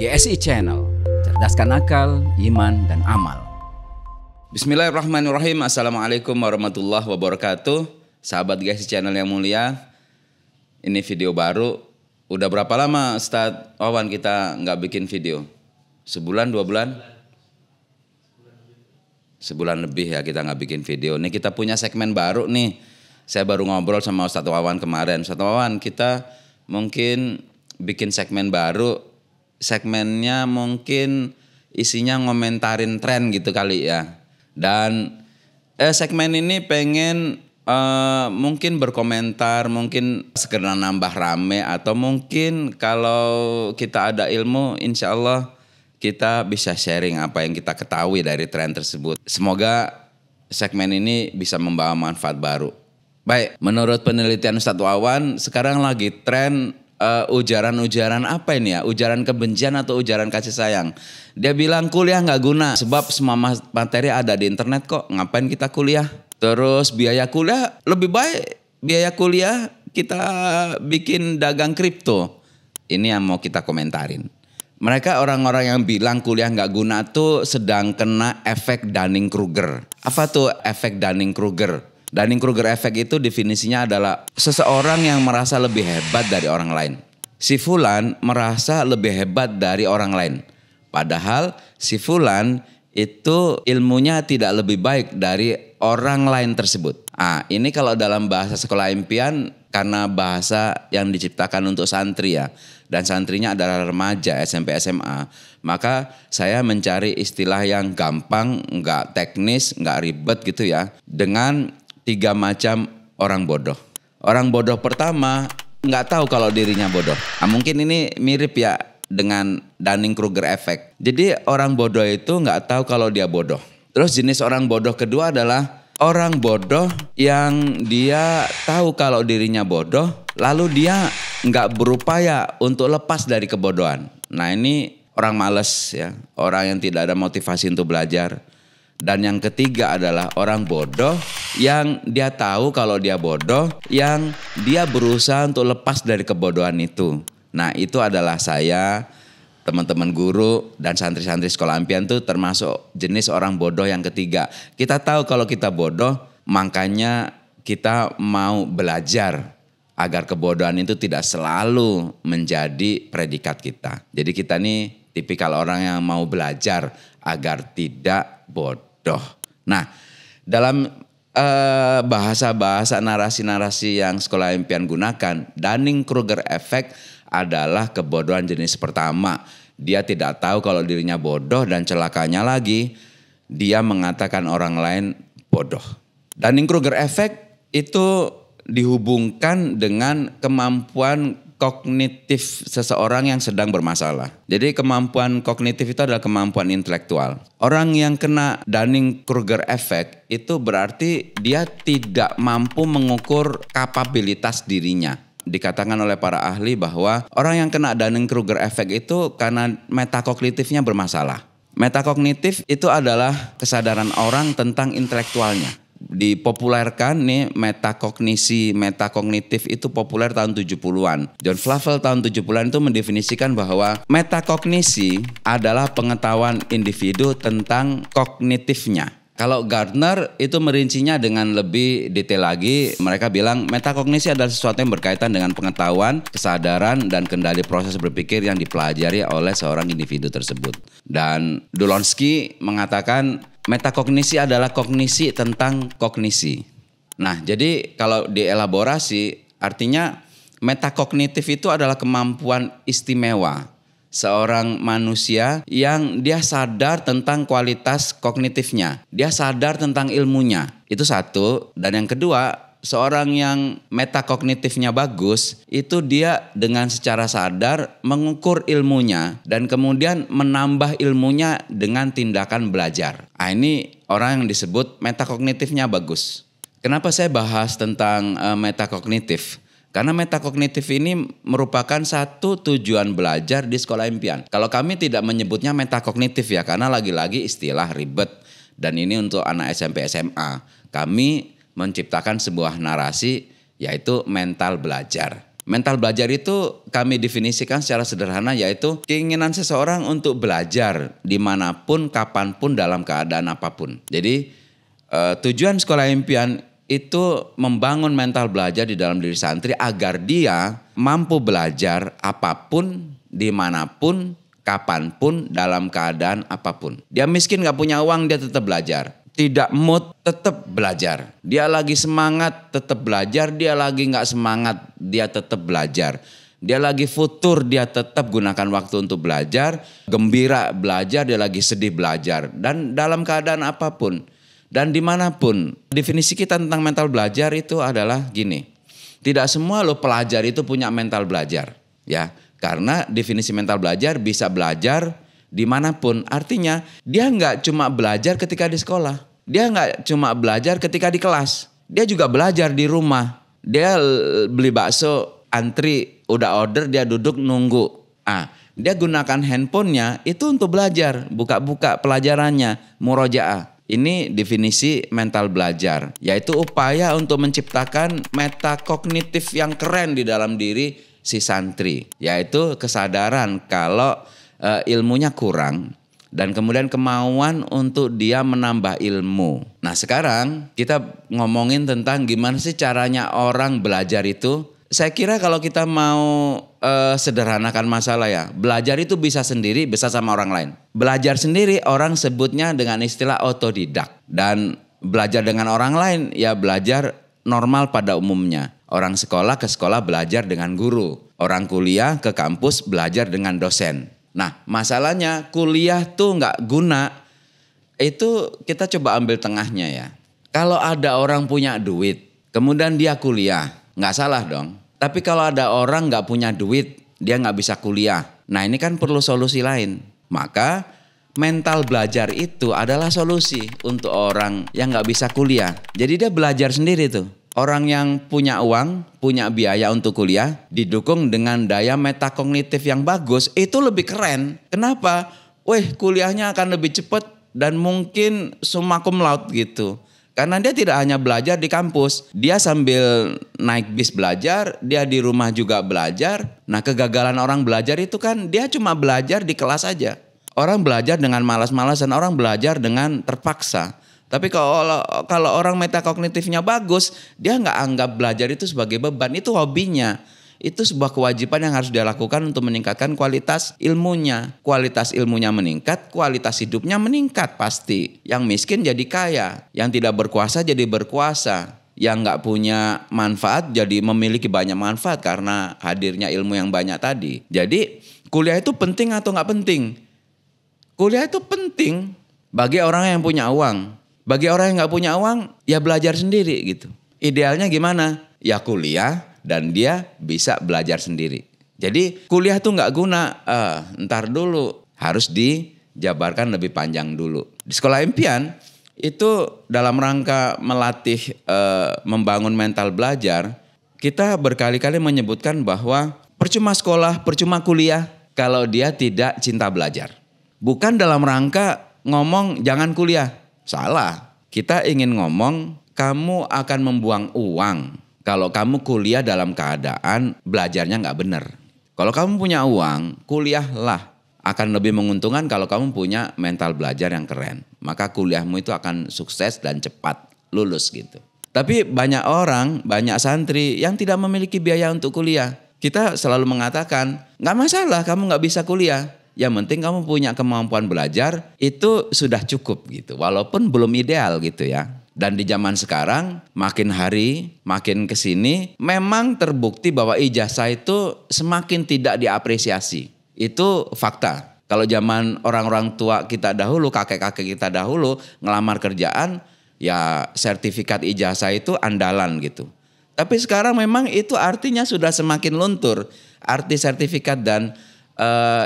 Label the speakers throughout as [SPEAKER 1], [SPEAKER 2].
[SPEAKER 1] GSI Channel, cerdaskan akal, iman, dan amal.
[SPEAKER 2] Bismillahirrahmanirrahim. Assalamualaikum warahmatullahi wabarakatuh. Sahabat GSI Channel yang mulia, ini video baru. Udah berapa lama Ustadz Wawan kita nggak bikin video? Sebulan, 2 bulan? Sebulan lebih ya kita nggak bikin video. Ini kita punya segmen baru nih. Saya baru ngobrol sama Ustadz Wawan kemarin. Ustadz Wawan, kita mungkin bikin segmen baru. Segmennya mungkin isinya ngomentarin tren gitu kali ya. Dan segmen ini pengen mungkin berkomentar, mungkin sekedar nambah rame, atau mungkin kalau kita ada ilmu, insya Allah kita bisa sharing apa yang kita ketahui dari tren tersebut. Semoga segmen ini bisa membawa manfaat baru. Baik, menurut penelitian Ustadz Wawan, sekarang lagi tren ujaran-ujaran apa ini ya? Ujaran kebencian atau ujaran kasih sayang. Dia bilang kuliah nggak guna sebab semua materi ada di internet kok. Ngapain kita kuliah? Terus biaya kuliah lebih baik biaya kuliah kita bikin dagang kripto. Ini yang mau kita komentarin. Mereka orang-orang yang bilang kuliah nggak guna tuh sedang kena efek Dunning-Kruger. Apa tuh efek Dunning-Kruger? Dunning-Kruger efek itu definisinya adalah seseorang yang merasa lebih hebat dari orang lain. Si Fulan merasa lebih hebat dari orang lain. Padahal si Fulan itu ilmunya tidak lebih baik dari orang lain tersebut. Ini kalau dalam bahasa sekolah impian karena bahasa yang diciptakan untuk santri ya. Dan santrinya adalah remaja SMP SMA. Maka saya mencari istilah yang gampang, nggak teknis, nggak ribet gitu ya. Dengan 3 macam orang bodoh. Orang bodoh pertama nggak tahu kalau dirinya bodoh. Mungkin ini mirip ya dengan Dunning-Kruger effect. Jadi orang bodoh itu nggak tahu kalau dia bodoh. Terus jenis orang bodoh kedua adalah orang bodoh yang dia tahu kalau dirinya bodoh, lalu dia nggak berupaya untuk lepas dari kebodohan. Nah ini orang malas ya, orang yang tidak ada motivasi untuk belajar. Dan yang ketiga adalah orang bodoh yang dia tahu kalau dia bodoh, yang dia berusaha untuk lepas dari kebodohan itu. Nah itu adalah saya, teman-teman guru dan santri-santri sekolah impian itu termasuk jenis orang bodoh yang ketiga. Kita tahu kalau kita bodoh, makanya kita mau belajar agar kebodohan itu tidak selalu menjadi predikat kita. Jadi kita nih tipikal orang yang mau belajar agar tidak bodoh. Nah, dalam bahasa-bahasa narasi-narasi yang sekolah impian gunakan, Dunning-Kruger effect adalah kebodohan jenis pertama. Dia tidak tahu kalau dirinya bodoh dan celakanya lagi, dia mengatakan orang lain bodoh. Dunning-Kruger effect itu dihubungkan dengan kemampuan kognitif seseorang yang sedang bermasalah. Jadi kemampuan kognitif itu adalah kemampuan intelektual. Orang yang kena Dunning-Kruger effect itu berarti dia tidak mampu mengukur kapabilitas dirinya. Dikatakan oleh para ahli bahwa orang yang kena Dunning-Kruger effect itu karena metakognitifnya bermasalah. Metakognitif itu adalah kesadaran orang tentang intelektualnya. Dipopulerkan nih metakognitif itu populer tahun 70-an. John Flavel tahun 70-an itu mendefinisikan bahwa metakognisi adalah pengetahuan individu tentang kognitifnya. Kalau Gardner itu merincinya dengan lebih detail lagi. Mereka bilang metakognisi adalah sesuatu yang berkaitan dengan pengetahuan, kesadaran, dan kendali proses berpikir yang dipelajari oleh seorang individu tersebut. Dan Dulonsky mengatakan metakognisi adalah kognisi tentang kognisi. Nah, jadi kalau dielaborasi artinya metakognitif itu adalah kemampuan istimewa seorang manusia yang dia sadar tentang kualitas kognitifnya. Dia sadar tentang ilmunya. Itu satu. Dan yang kedua, seorang yang metakognitifnya bagus, itu dia dengan secara sadar mengukur ilmunya dan kemudian menambah ilmunya dengan tindakan belajar. Ini orang yang disebut metakognitifnya bagus. Kenapa saya bahas tentang metakognitif? Karena metakognitif ini merupakan satu tujuan belajar di sekolah impian. Kalau kami tidak menyebutnya metakognitif ya, karena lagi-lagi istilah ribet. Dan ini untuk anak SMP SMA. Kami menciptakan sebuah narasi yaitu mental belajar. Mental belajar itu kami definisikan secara sederhana yaitu keinginan seseorang untuk belajar dimanapun, kapanpun, dalam keadaan apapun. Jadi tujuan Sekolah Impian itu membangun mental belajar di dalam diri santri agar dia mampu belajar apapun, dimanapun, kapanpun, dalam keadaan apapun. Dia miskin gak punya uang, dia tetap belajar. Tidak mood, tetap belajar. Dia lagi semangat, tetap belajar. Dia lagi gak semangat, dia tetap belajar. Dia lagi futur, dia tetap gunakan waktu untuk belajar. Gembira belajar, dia lagi sedih belajar. Dan dalam keadaan apapun dan dimanapun. Definisi kita tentang mental belajar itu adalah gini. Tidak semua lo pelajar itu punya mental belajar, ya. Karena definisi mental belajar bisa belajar dimanapun. Artinya dia nggak cuma belajar ketika di sekolah. Dia nggak cuma belajar ketika di kelas. Dia juga belajar di rumah. Dia beli bakso, antri, udah order, dia duduk nunggu. Dia gunakan handphonenya itu untuk belajar. Buka-buka pelajarannya, murojaah. Ini definisi mental belajar. Yaitu upaya untuk menciptakan metakognitif yang keren di dalam diri si santri. Yaitu kesadaran kalau ilmunya kurang dan kemudian kemauan untuk dia menambah ilmu. Nah sekarang kita ngomongin tentang gimana sih caranya orang belajar itu. Saya kira kalau kita mau sederhanakan masalah ya, belajar itu bisa sendiri, bisa sama orang lain. Belajar sendiri orang sebutnya dengan istilah otodidak. Dan belajar dengan orang lain ya belajar normal pada umumnya. Orang sekolah ke sekolah belajar dengan guru. Orang kuliah ke kampus belajar dengan dosen. Nah masalahnya kuliah tuh gak guna, itu kita coba ambil tengahnya ya. Kalau ada orang punya duit, kemudian dia kuliah, gak salah dong. Tapi kalau ada orang gak punya duit, dia gak bisa kuliah. Nah ini kan perlu solusi lain. Maka mental belajar itu adalah solusi untuk orang yang gak bisa kuliah. Jadi dia belajar sendiri tuh. Orang yang punya uang, punya biaya untuk kuliah, didukung dengan daya metakognitif yang bagus, itu lebih keren. Kenapa? Kuliahnya akan lebih cepat dan mungkin summa cum laude gitu. Karena dia tidak hanya belajar di kampus, dia sambil naik bis belajar, dia di rumah juga belajar. Nah kegagalan orang belajar itu kan dia cuma belajar di kelas aja. Orang belajar dengan malas-malasan, orang belajar dengan terpaksa. Tapi kalau orang metakognitifnya bagus, dia nggak anggap belajar itu sebagai beban, itu hobinya. Itu sebuah kewajiban yang harus dia lakukan untuk meningkatkan kualitas ilmunya. Kualitas ilmunya meningkat, kualitas hidupnya meningkat pasti. Yang miskin jadi kaya, yang tidak berkuasa jadi berkuasa. Yang nggak punya manfaat jadi memiliki banyak manfaat karena hadirnya ilmu yang banyak tadi. Jadi kuliah itu penting atau nggak penting? Kuliah itu penting bagi orang yang punya uang. Bagi orang yang nggak punya uang, ya belajar sendiri gitu. Idealnya gimana? Ya kuliah dan dia bisa belajar sendiri. Jadi kuliah tuh nggak guna. Ntar dulu, harus dijabarkan lebih panjang dulu. Di Sekolah Impian itu dalam rangka melatih membangun mental belajar, kita berkali-kali menyebutkan bahwa percuma sekolah, percuma kuliah kalau dia tidak cinta belajar. Bukan dalam rangka ngomong jangan kuliah. Salah. Kita ingin ngomong kamu akan membuang uang kalau kamu kuliah dalam keadaan belajarnya nggak benar. Kalau kamu punya uang, kuliahlah. Akan lebih menguntungkan kalau kamu punya mental belajar yang keren. Maka kuliahmu itu akan sukses dan cepat lulus gitu. Tapi banyak orang, banyak santri yang tidak memiliki biaya untuk kuliah. Kita selalu mengatakan, nggak masalah kamu nggak bisa kuliah. Yang penting kamu punya kemampuan belajar, itu sudah cukup gitu. Walaupun belum ideal gitu ya. Dan di zaman sekarang makin hari makin kesini memang terbukti bahwa ijazah itu semakin tidak diapresiasi. Itu fakta. Kalau zaman orang-orang tua kita dahulu, kakek-kakek kita dahulu ngelamar kerjaan, ya sertifikat ijazah itu andalan gitu. Tapi sekarang memang itu artinya sudah semakin luntur. Arti sertifikat dan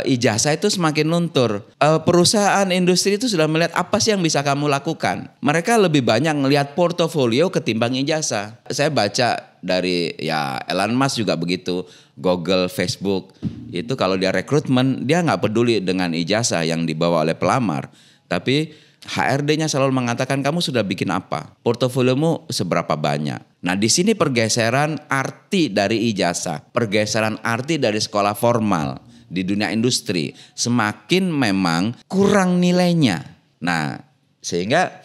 [SPEAKER 2] ijazah itu semakin luntur. Perusahaan industri itu sudah melihat apa sih yang bisa kamu lakukan. Mereka lebih banyak melihat portofolio ketimbang ijazah. Saya baca dari ya Elon Musk juga begitu, Google, Facebook. Itu kalau dia rekrutmen, dia nggak peduli dengan ijazah yang dibawa oleh pelamar. Tapi HRD-nya selalu mengatakan kamu sudah bikin apa? Portofoliomu seberapa banyak? Nah di sini pergeseran arti dari ijazah, pergeseran arti dari sekolah formal di dunia industri semakin memang kurang nilainya. Nah sehingga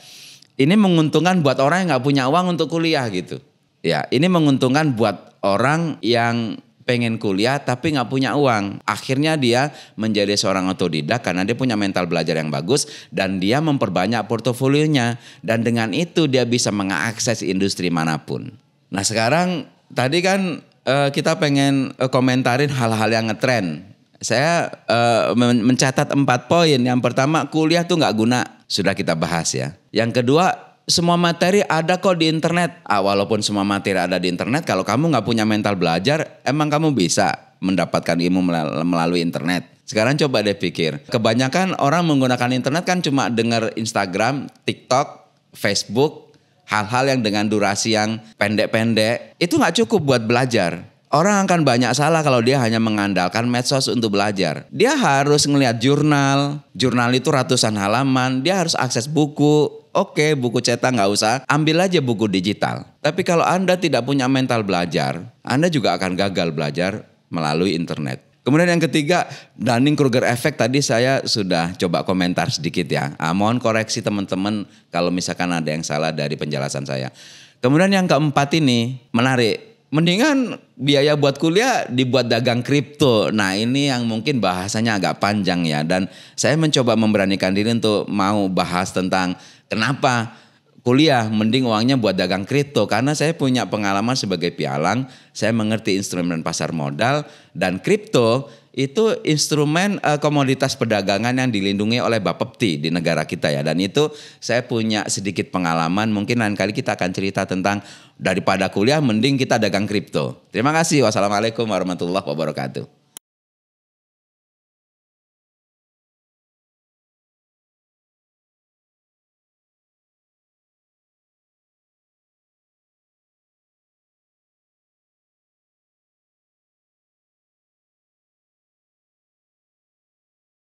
[SPEAKER 2] ini menguntungkan buat orang yang nggak punya uang untuk kuliah gitu. Ya ini menguntungkan buat orang yang pengen kuliah tapi nggak punya uang. Akhirnya dia menjadi seorang otodidak karena dia punya mental belajar yang bagus dan dia memperbanyak portofolionya. Dan dengan itu dia bisa mengakses industri manapun. Nah sekarang tadi kan kita pengen komentarin hal-hal yang ngetren. Saya mencatat 4 poin. Yang pertama kuliah tuh nggak guna. Sudah kita bahas ya. Yang kedua semua materi ada kok di internet. Walaupun semua materi ada di internet, kalau kamu nggak punya mental belajar, emang kamu bisa mendapatkan ilmu melalui internet. Sekarang coba deh pikir, kebanyakan orang menggunakan internet kan cuma dengar Instagram, TikTok, Facebook, hal-hal yang dengan durasi yang pendek-pendek, itu nggak cukup buat belajar. Orang akan banyak salah kalau dia hanya mengandalkan medsos untuk belajar. Dia harus ngelihat jurnal itu ratusan halaman, dia harus akses buku. Oke, buku cetak nggak usah, ambil aja buku digital. Tapi kalau Anda tidak punya mental belajar, Anda juga akan gagal belajar melalui internet. Kemudian yang ketiga, Dunning-Kruger effect tadi saya sudah coba komentar sedikit ya. Mohon koreksi teman-teman kalau misalkan ada yang salah dari penjelasan saya. Kemudian yang keempat ini menarik. Mendingan biaya buat kuliah dibuat dagang kripto. Nah ini yang mungkin bahasanya agak panjang ya. Dan saya mencoba memberanikan diri untuk mau bahas tentang kenapa kuliah mending uangnya buat dagang kripto. Karena saya punya pengalaman sebagai pialang. Saya mengerti instrumen pasar modal. Dan kripto itu instrumen komoditas perdagangan yang dilindungi oleh Bapepti di negara kita ya. Dan itu saya punya sedikit pengalaman. Mungkin lain kali kita akan cerita tentang daripada kuliah mending kita dagang kripto. Terima kasih. Wassalamualaikum warahmatullahi wabarakatuh.